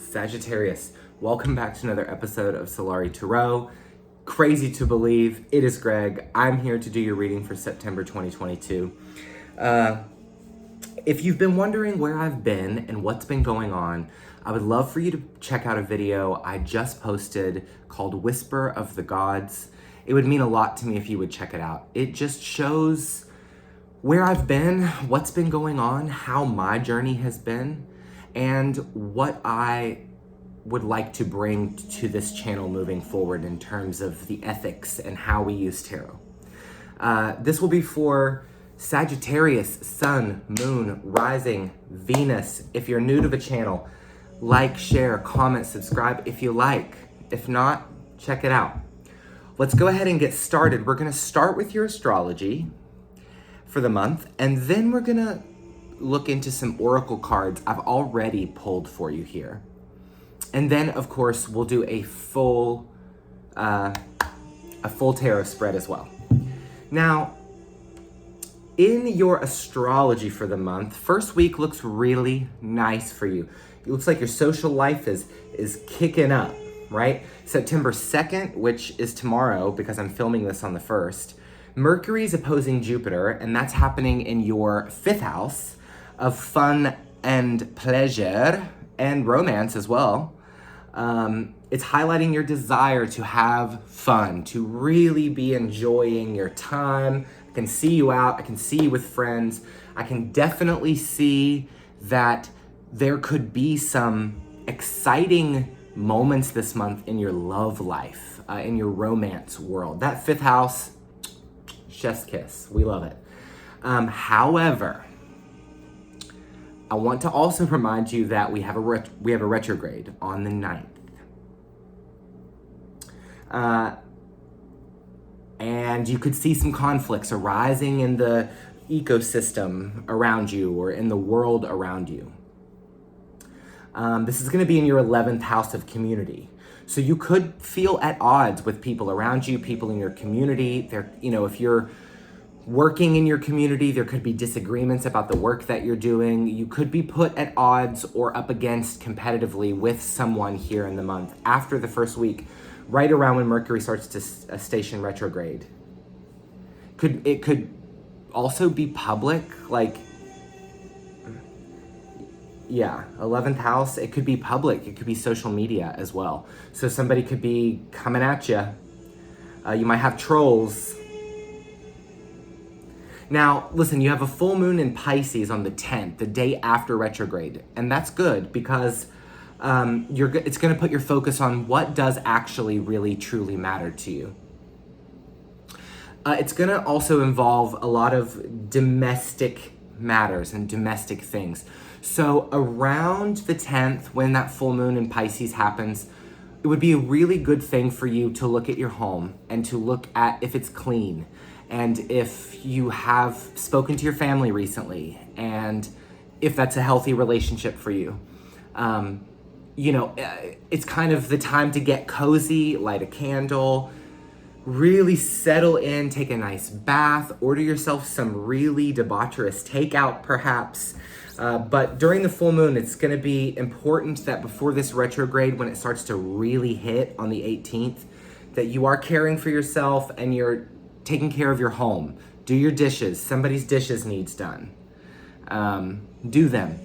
Sagittarius, welcome back to another episode of Solari Tarot. Crazy to believe, it is Greg. I'm here to do your reading for September 2022. If you've been wondering where I've been and what's been going on, I would love for you to check out a video I just posted called Whisper of the Gods. It would mean a lot to me if you would check it out. It just shows where I've been, what's been going on, how my journey has been, and what I would like to bring to this channel moving forward in terms of the ethics and how we use tarot. This will be for Sagittarius, Sun, Moon, Rising, Venus. If you're new to the channel, like, share, comment, subscribe if you like. If not, check it out. Let's go ahead and get started. We're gonna start with your astrology for the month, and then we're gonna look into some oracle cards I've already pulled for you here. And then, of course, we'll do a full tarot spread as well. Now, in your astrology for the month, first week looks really nice for you. It looks like your social life is kicking up, right? September 2nd, which is tomorrow because I'm filming this on the 1st, Mercury is opposing Jupiter, and that's happening in your 5th house of fun and pleasure and romance as well. It's highlighting your desire to have fun, to really be enjoying your time. I can see you out, I can see you with friends. I can definitely see that there could be some exciting moments this month in your love life, in your romance world. That 5th house, chef's kiss, we love it. However, I want to also remind you that we have a retrograde on the 9th. And you could see some conflicts arising in the ecosystem around you or in the world around you. This is going to be in your 11th house of community. So you could feel at odds with people around you, people in your community. If you're working in your community, there could be disagreements about the work that you're doing. You could be put at odds or up against competitively with someone here in the month after the first week, right around when Mercury starts to station retrograde. It could also be public, 11th house, it could be public, it could be social media as well. So somebody could be coming at you. You might have trolls. Now, listen, you have a full moon in Pisces on the 10th, the day after retrograde. And that's good because it's going to put your focus on what does actually really truly matter to you. It's going to also involve a lot of domestic matters and domestic things. So around the 10th, when that full moon in Pisces happens, it would be a really good thing for you to look at your home and to look at if it's clean. And if you have spoken to your family recently, and if that's a healthy relationship for you, it's kind of the time to get cozy, light a candle, really settle in, take a nice bath, order yourself some really debaucherous takeout perhaps. But during the full moon, it's going to be important that before this retrograde, when it starts to really hit on the 18th, that you are caring for yourself and you're taking care of your home. Do your dishes. Somebody's dishes needs done. Do them.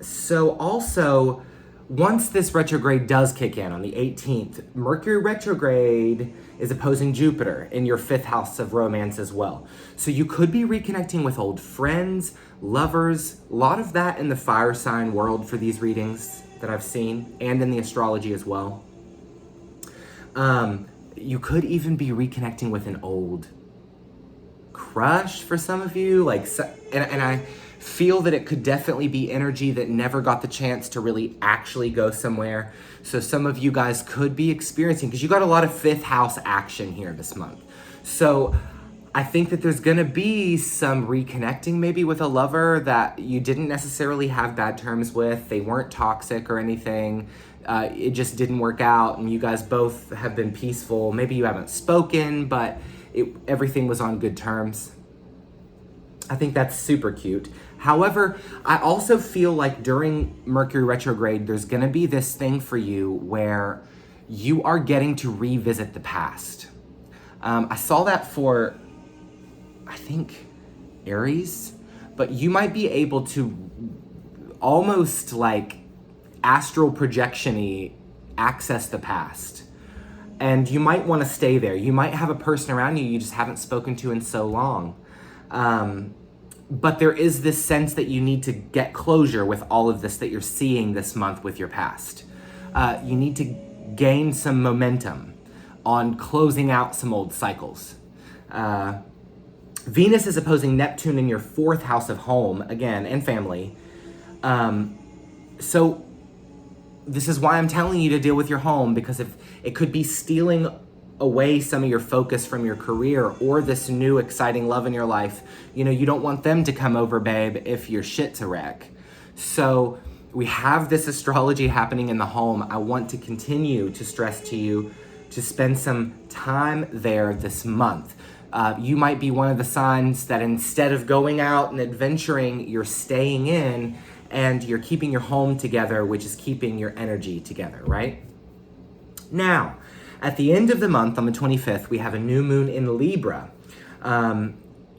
So also, once this retrograde does kick in on the 18th, Mercury retrograde is opposing Jupiter in your 5th house of romance as well. So you could be reconnecting with old friends, lovers, a lot of that in the fire sign world for these readings that I've seen, and in the astrology as well. You could even be reconnecting with an old crush for some of you, and I feel that it could definitely be energy that never got the chance to really actually go somewhere. So some of you guys could be experiencing, because you got a lot of 5th house action here this month. So I think that there's gonna be some reconnecting maybe with a lover that you didn't necessarily have bad terms with. They weren't toxic or anything. It just didn't work out, and you guys both have been peaceful. Maybe you haven't spoken, but everything was on good terms. I think that's super cute. However, I also feel like during Mercury retrograde, there's gonna be this thing for you where you are getting to revisit the past. I saw that for, I think, Aries, but you might be able to almost like astral projection-y access the past. And you might want to stay there. You might have a person around you just haven't spoken to in so long. But there is this sense that you need to get closure with all of this that you're seeing this month with your past. You need to gain some momentum on closing out some old cycles. Venus is opposing Neptune in your 4th house of home, again, and family. So this is why I'm telling you to deal with your home, because if it could be stealing away some of your focus from your career or this new exciting love in your life. You know, you don't want them to come over, babe, if your shit's a wreck. So we have this astrology happening in the home. I want to continue to stress to you to spend some time there this month. You might be one of the signs that instead of going out and adventuring, you're staying in and you're keeping your home together, which is keeping your energy together, right? Now, at the end of the month, on the 25th, we have a new moon in Libra.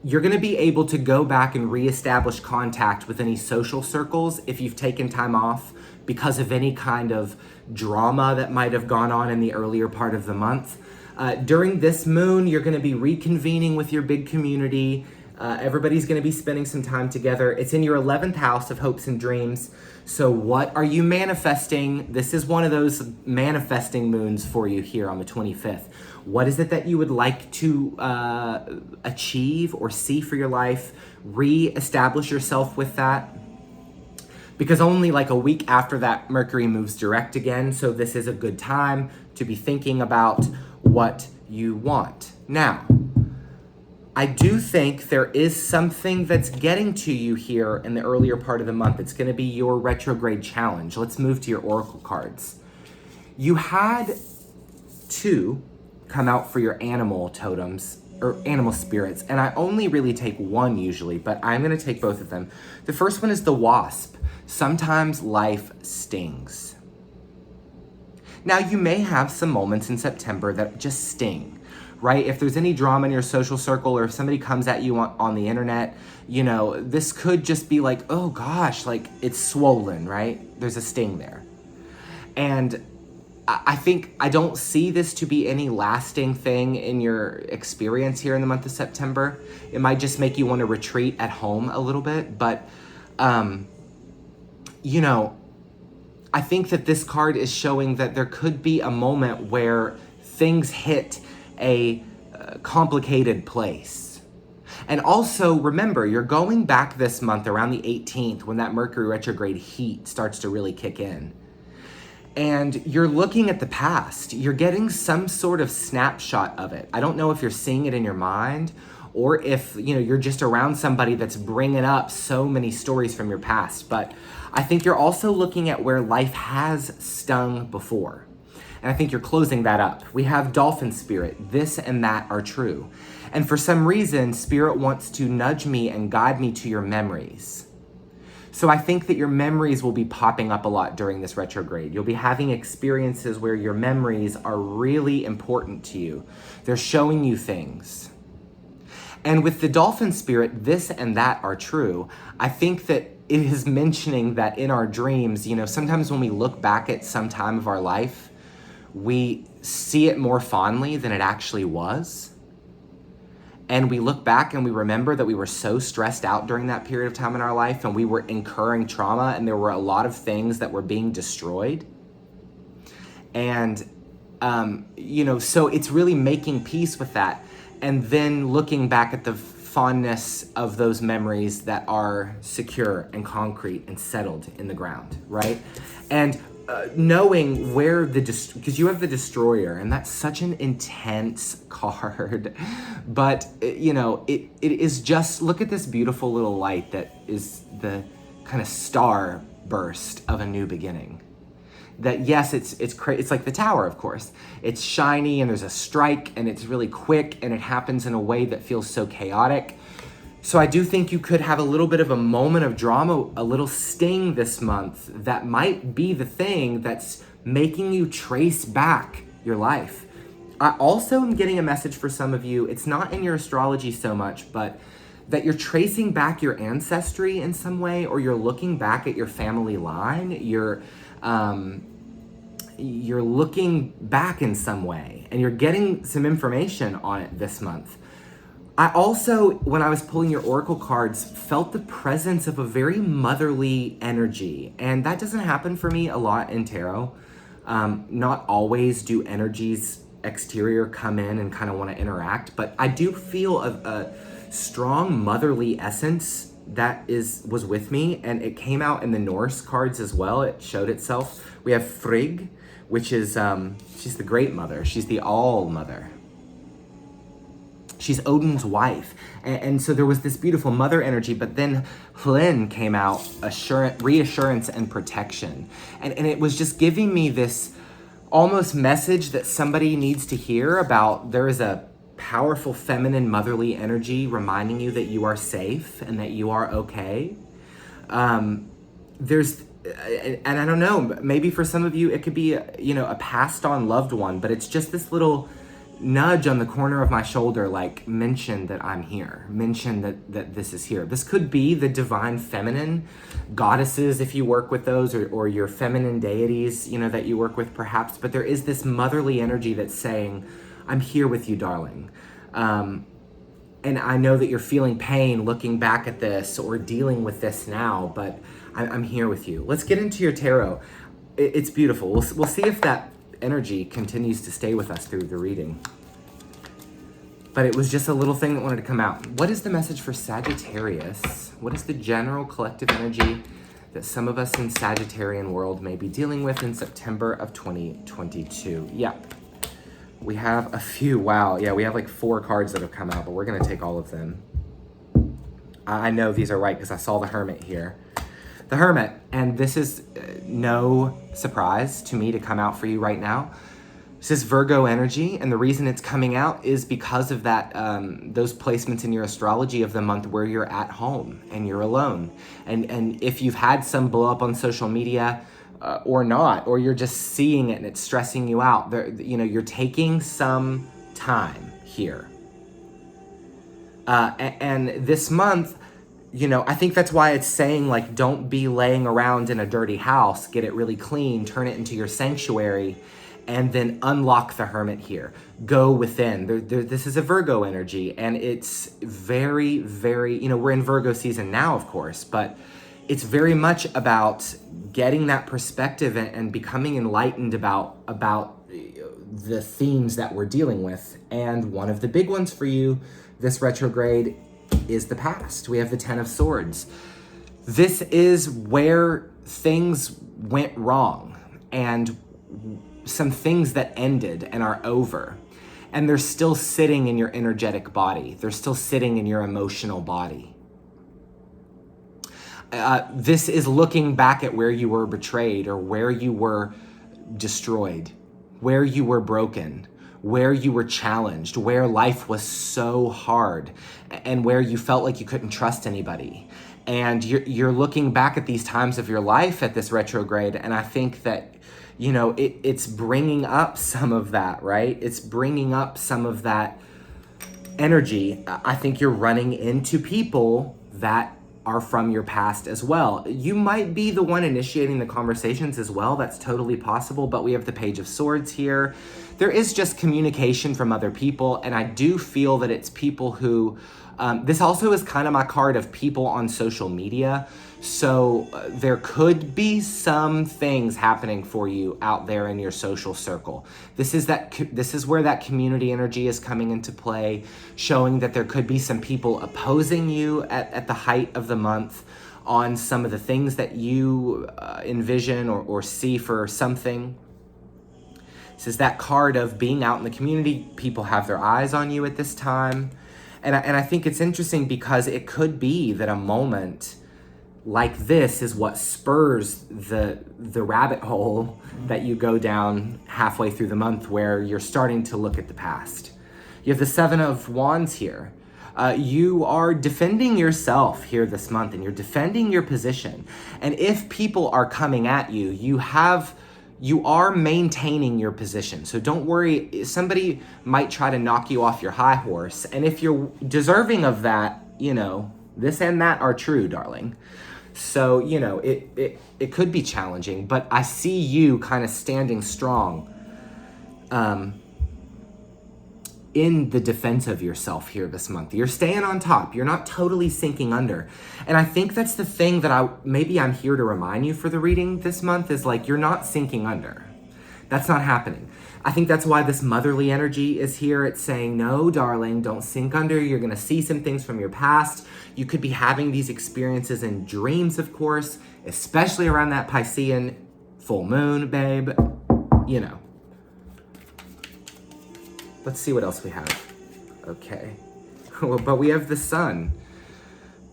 You're gonna be able to go back and reestablish contact with any social circles if you've taken time off because of any kind of drama that might have gone on in the earlier part of the month. During this moon, you're gonna be reconvening with your big community. Everybody's gonna be spending some time together. It's in your 11th house of hopes and dreams. So what are you manifesting? This is one of those manifesting moons for you here on the 25th. What is it that you would like to achieve or see for your life? Re-establish yourself with that. Because only like a week after that, Mercury moves direct again. So this is a good time to be thinking about what you want. Now, I do think there is something that's getting to you here in the earlier part of the month. It's going to be your retrograde challenge. Let's move to your oracle cards. You had 2 come out for your animal totems or animal spirits, and I only really take 1 usually, but I'm going to take both of them. The first one is the wasp. Sometimes life stings. Now, you may have some moments in September that just sting. Right? If there's any drama in your social circle or if somebody comes at you on the internet, you know, this could just be like, oh gosh, like it's swollen, right? There's a sting there. And I think I don't see this to be any lasting thing in your experience here in the month of September. It might just make you want to retreat at home a little bit. But, you know, I think that this card is showing that there could be a moment where things hit a complicated place. And also remember, you're going back this month around the 18th when that Mercury retrograde heat starts to really kick in. And you're looking at the past. You're getting some sort of snapshot of it. I don't know if you're seeing it in your mind or if, you know, you're just around somebody that's bringing up so many stories from your past. But I think you're also looking at where life has stung before. And I think you're closing that up. We have dolphin spirit. This and that are true. And for some reason, spirit wants to nudge me and guide me to your memories. So I think that your memories will be popping up a lot during this retrograde. You'll be having experiences where your memories are really important to you. They're showing you things. And with the dolphin spirit, this and that are true. I think that it is mentioning that in our dreams, you know, sometimes when we look back at some time of our life, we see it more fondly than it actually was. And we look back and we remember that we were so stressed out during that period of time in our life and we were incurring trauma and there were a lot of things that were being destroyed. And, you know, so it's really making peace with that. And then looking back at the fondness of those memories that are secure and concrete and settled in the ground, right? And knowing where because you have the destroyer and that's such an intense card, but you know, it is just, look at this beautiful little light that is the kind of star burst of a new beginning. That yes, it's like the tower, of course. It's shiny and there's a strike and it's really quick and it happens in a way that feels so chaotic. So I do think you could have a little bit of a moment of drama, a little sting this month that might be the thing that's making you trace back your life. I also am getting a message for some of you. It's not in your astrology so much, but that you're tracing back your ancestry in some way, or you're looking back at your family line. You're looking back in some way, and you're getting some information on it this month. I also, when I was pulling your oracle cards, felt the presence of a very motherly energy, and that doesn't happen for me a lot in tarot. Not always do energies exterior come in and kind of want to interact, but I do feel a strong motherly essence that was with me, and it came out in the Norse cards as well. It showed itself. We have Frigg, which is, she's the great mother. She's the all mother. She's Odin's wife. And so there was this beautiful mother energy, but then Hlyn came out, reassurance and protection. And it was just giving me this almost message that somebody needs to hear about. There is a powerful feminine motherly energy reminding you that you are safe and that you are okay. And I don't know, maybe for some of you, it could be, a passed on loved one, but it's just this little nudge on the corner of my shoulder, like, mention that I'm here, mention that this is here. This could be the divine feminine goddesses, if you work with those, or your feminine deities, that you work with perhaps, but there is this motherly energy that's saying, I'm here with you, darling. And I know that you're feeling pain looking back at this or dealing with this now, but I'm here with you. Let's get into your tarot. It's beautiful. We'll see if that energy continues to stay with us through the reading. But it was just a little thing that wanted to come out. What is the message for Sagittarius? What is the general collective energy that some of us in Sagittarian world may be dealing with in September of 2022? Yeah, we have a few. Wow, yeah, we have like 4 cards that have come out, but we're gonna take all of them. I know these are right because I saw the Hermit here. The Hermit, and this is no surprise to me to come out for you right now. This is Virgo energy, and the reason it's coming out is because of that, those placements in your astrology of the month where you're at home and you're alone. And if you've had some blow up on social media or not, or you're just seeing it and it's stressing you out, you're taking some time here. And this month, I think that's why it's saying, like, don't be laying around in a dirty house, get it really clean, turn it into your sanctuary, and then unlock the Hermit here. Go within. This is a Virgo energy, and it's very, very, we're in Virgo season now, of course, but it's very much about getting that perspective and becoming enlightened about the themes that we're dealing with. And one of the big ones for you, this retrograde, is the past. We have the 10 of Swords. This is where things went wrong and some things that ended and are over. And they're still sitting in your energetic body. They're still sitting in your emotional body. This is looking back at where you were betrayed or where you were destroyed, where you were broken, where you were challenged, where life was so hard, and where you felt like you couldn't trust anybody. And you're looking back at these times of your life at this retrograde, and I think that, it's bringing up some of that, right? It's bringing up some of that energy. I think you're running into people that are from your past as well. You might be the one initiating the conversations as well. That's totally possible, but we have the Page of Swords here. There is just communication from other people, and I do feel that it's people who, this also is kind of my card of people on social media. So there could be some things happening for you out there in your social circle. This is where that community energy is coming into play, showing that there could be some people opposing you at the height of the month on some of the things that you envision or see for something. This is that card of being out in the community. People have their eyes on you at this time. And I think it's interesting because it could be that a moment like this is what spurs the rabbit hole that you go down halfway through the month where you're starting to look at the past. You have the 7 of Wands here. You are defending yourself here this month, and you're defending your position. And if people are coming at you, you are maintaining your position. So don't worry, somebody might try to knock you off your high horse. And if you're deserving of that, this and that are true, darling. So, it could be challenging, but I see you kind of standing strong in the defense of yourself here this month. You're staying on top. You're not totally sinking under. And I think that's the thing that I'm here to remind you for the reading this month is like, you're not sinking under. That's not happening. I think that's why this motherly energy is here. It's saying, no, darling, don't sink under. You're going to see some things from your past. You could be having these experiences in dreams, of course, especially around that Piscean full moon, babe. Let's see what else we have. Okay. But we have the sun.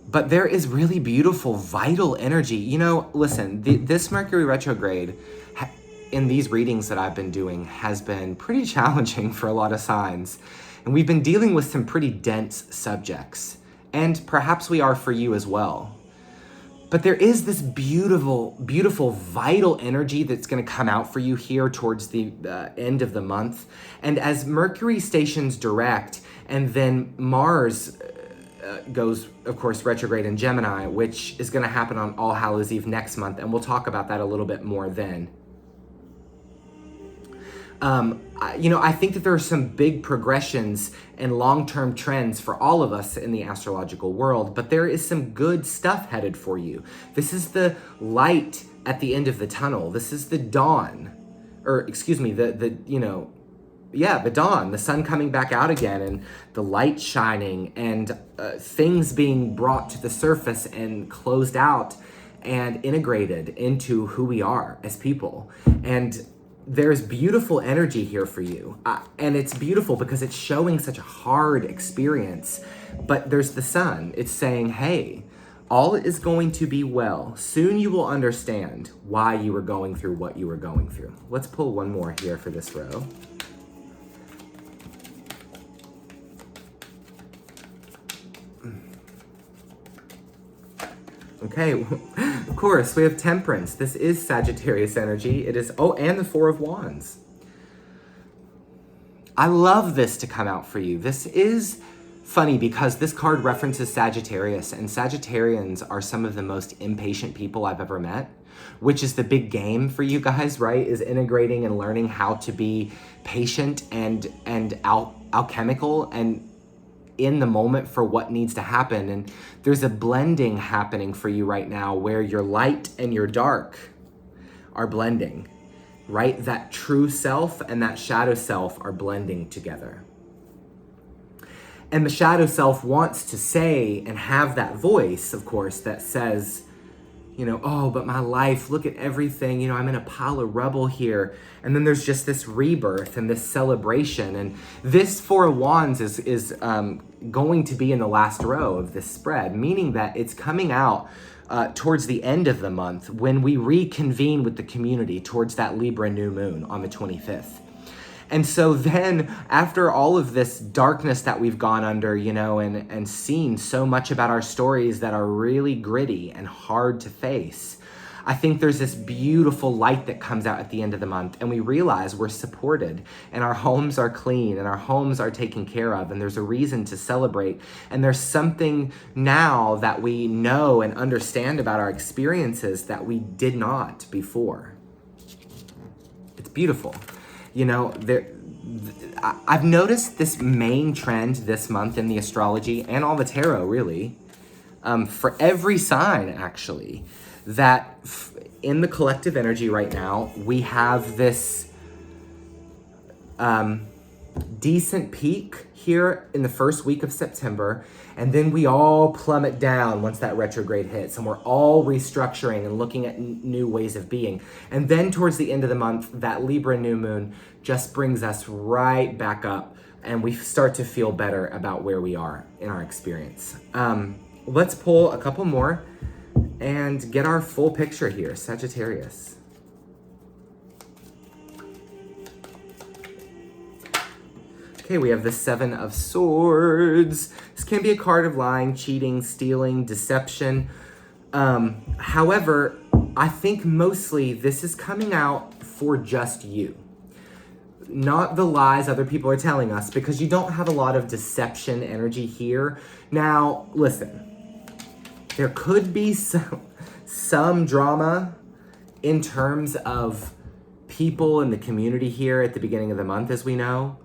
But there is really beautiful, vital energy. Listen, this Mercury retrograde in these readings that I've been doing has been pretty challenging for a lot of signs. And we've been dealing with some pretty dense subjects. And perhaps we are for you as well. But there is this beautiful, beautiful, vital energy that's going to come out for you here towards the end of the month. And as Mercury stations direct, and then Mars goes, of course, retrograde in Gemini, which is going to happen on All Hallows Eve next month. And we'll talk about that a little bit more then. I think that there are some big progressions and long-term trends for all of us in the astrological world, but there is some good stuff headed for you. This is the light at the end of the tunnel. This is the dawn, the dawn, the sun coming back out again, and the light shining, and things being brought to the surface and closed out and integrated into who we are as people. And there's beautiful energy here for you. And it's beautiful because it's showing such a hard experience. But there's the sun. It's saying, hey, all is going to be well. Soon you will understand why you were going through what you were going through. Let's pull one more here for this row. Okay, of course, we have Temperance. This is Sagittarius energy. It is, and the Four of Wands. I love this to come out for you. This is funny because this card references Sagittarius, and Sagittarians are some of the most impatient people I've ever met, which is the big game for you guys, right? Is integrating and learning how to be patient and alchemical and in the moment for what needs to happen. And there's a blending happening for you right now where your light and your dark are blending, right? That true self and that shadow self are blending together. And the shadow self wants to say and have that voice, of course, that says, but my life, look at everything, I'm in a pile of rubble here. And then there's just this rebirth and this celebration. And this Four of Wands is going to be in the last row of this spread, meaning that it's coming out towards the end of the month when we reconvene with the community towards that Libra new moon on the 25th. And so then after all of this darkness that we've gone under, and seen so much about our stories that are really gritty and hard to face, I think there's this beautiful light that comes out at the end of the month, and we realize we're supported and our homes are clean and our homes are taken care of, and there's a reason to celebrate. And there's something now that we know and understand about our experiences that we did not before. It's beautiful. I've noticed this main trend this month in the astrology and all the tarot, really, for every sign, actually, that in the collective energy right now, we have this decent peak here in the first week of September, and then we all plummet down once that retrograde hits, and we're all restructuring and looking at new ways of being. And then towards the end of the month, that Libra new moon just brings us right back up, and we start to feel better about where we are in our experience. Let's pull a couple more and get our full picture here. Sagittarius. Okay, we have the Seven of Swords. This can be a card of lying, cheating, stealing, deception. However, I think mostly this is coming out for just you. Not the lies other people are telling us, because you don't have a lot of deception energy here. Now, listen, there could be some drama in terms of people in the community here at the beginning of the month, as we know.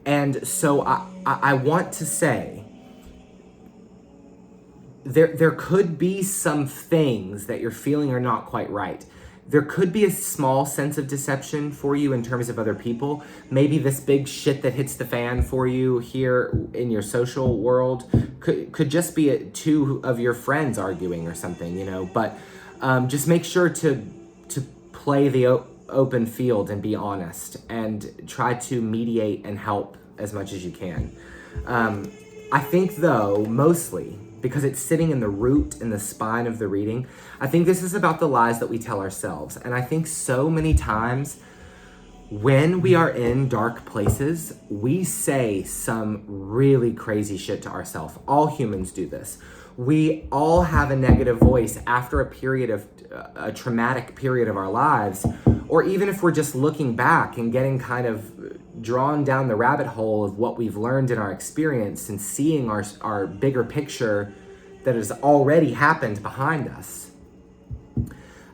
And so I want to say, there could be some things that you're feeling are not quite right. There could be a small sense of deception for you in terms of other people. Maybe this big shit that hits the fan for you here in your social world could just be two of your friends arguing or something, you know. But just make sure to play the open field and be honest, and try to mediate and help as much as you can. I think though, mostly, because it's sitting in the root, in the spine of the reading, I think this is about the lies that we tell ourselves. And I think so many times when we are in dark places, we say some really crazy shit to ourselves. All humans do this. We all have a negative voice after a traumatic period of our lives, or even if we're just looking back and getting kind of drawn down the rabbit hole of what we've learned in our experience and seeing our bigger picture that has already happened behind us.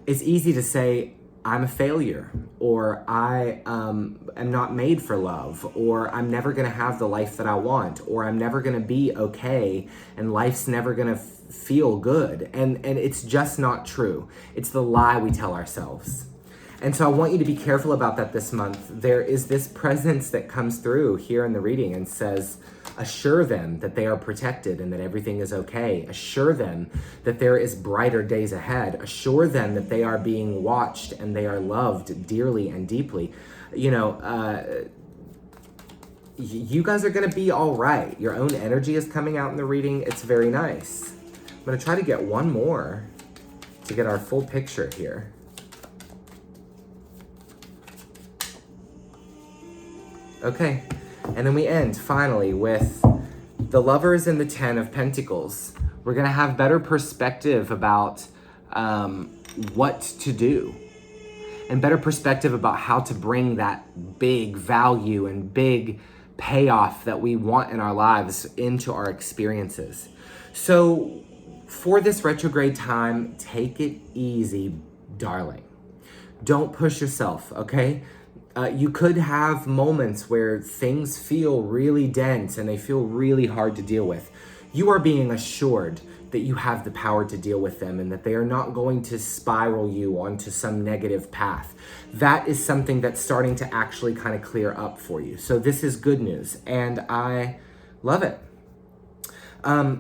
It's easy to say, I'm a failure, or I am not made for love, or I'm never gonna have the life that I want, or I'm never gonna be okay, and life's never gonna feel good. And it's just not true. It's the lie we tell ourselves. And so I want you to be careful about that this month. There is this presence that comes through here in the reading and says, assure them that they are protected and that everything is okay. Assure them that there is brighter days ahead. Assure them that they are being watched and they are loved dearly and deeply. You know, you guys are gonna be all right. Your own energy is coming out in the reading. It's very nice. I'm gonna try to get one more to get our full picture here. Okay, and then we end finally with the Lovers and the Ten of Pentacles. We're gonna have better perspective about what to do, and better perspective about how to bring that big value and big payoff that we want in our lives into our experiences. So for this retrograde time, take it easy, darling. Don't push yourself, okay? You could have moments where things feel really dense and they feel really hard to deal with. You are being assured that you have the power to deal with them and that they are not going to spiral you onto some negative path. That is something that's starting to actually kind of clear up for you. So this is good news and I love it.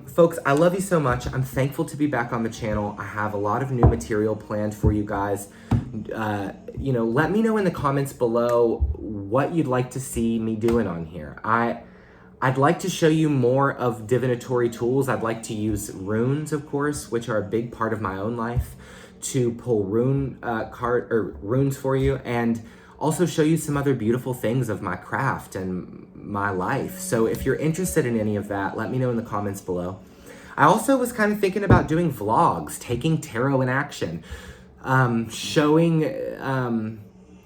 Folks, I love you so much. I'm thankful to be back on the channel. I have a lot of new material planned for you guys. You know, let me know in the comments below what you'd like to see me doing on here. I'd like to show you more of divinatory tools. I'd like to use runes, of course, which are a big part of my own life, to pull runes for you, and also show you some other beautiful things of my craft and my life. So if you're interested in any of that, let me know in the comments below. I also was kind of thinking about doing vlogs, taking tarot in action, showing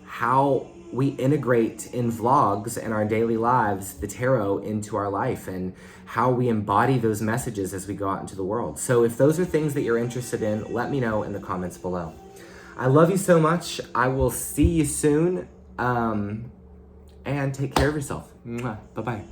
how we integrate in vlogs and our daily lives the tarot into our life and how we embody those messages as we go out into the world. So if those are things that you're interested in, let me know in the comments below. I love you so much. I will see you soon, and take care of yourself. Bye-bye.